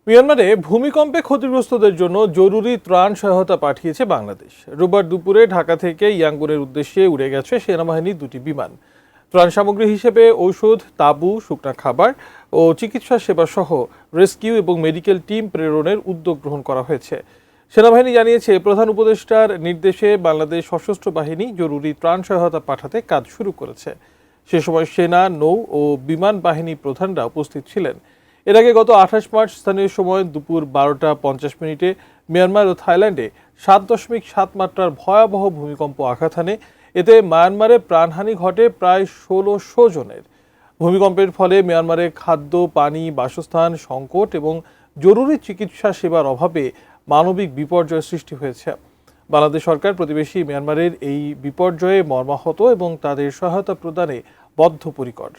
মিয়ানমারে ভূমিকম্পে ক্ষতিগ্রস্তদের জন্য জরুরি ত্রাণ সহায়তা পাঠিয়েছে বাংলাদেশ। রোববার দুপুরে ঢাকা থেকে ইয়াঙ্গুনের উদ্দেশ্যে উড়ে গেছে সেনাবাহিনীর দুটি বিমান। ত্রাণ সামগ্রী হিসেবে ঔষধ, তাঁবু, শুকনা খাবার ও চিকিৎসা সেবা সহ রেস্কিউ এবং মেডিকেল টিম প্রেরণের উদ্যোগ গ্রহণ করা হয়েছে। সেনাবাহিনী জানিয়েছে, প্রধান উপদেষ্টার নির্দেশে বাংলাদেশ সশস্ত্র বাহিনী জরুরি ত্রাণ সহায়তা পাঠাতে কাজ শুরু করেছে। সে সময় সেনা, নৌ ও বিমান বাহিনী প্রধানরা উপস্থিত ছিলেন। এর আগে গত 28 মার্চ স্থানীয় সময় দুপুর 12টা 50 মিয়ানমার ও থাইল্যান্ডে 7.7 মাত্রার ভয়াবহ ভূমিকম্প আঘাত হানে। এতে মায়ানমারে প্রাণহানি ঘটে প্রায় 1600 জনের। ভূমিকম্পের ফলে মিয়ানমারে খাদ্য, পানি, বাসস্থান সংকট এবং জরুরি চিকিৎসা সেবার অভাবে মানবিক বিপর্যয় সৃষ্টি হয়েছে। বাংলাদেশ সরকার প্রতিবেশী মিয়ানমারের এই বিপর্যয়ে মর্মাহত এবং তাদের সহায়তা প্রদানে বদ্ধপরিকর।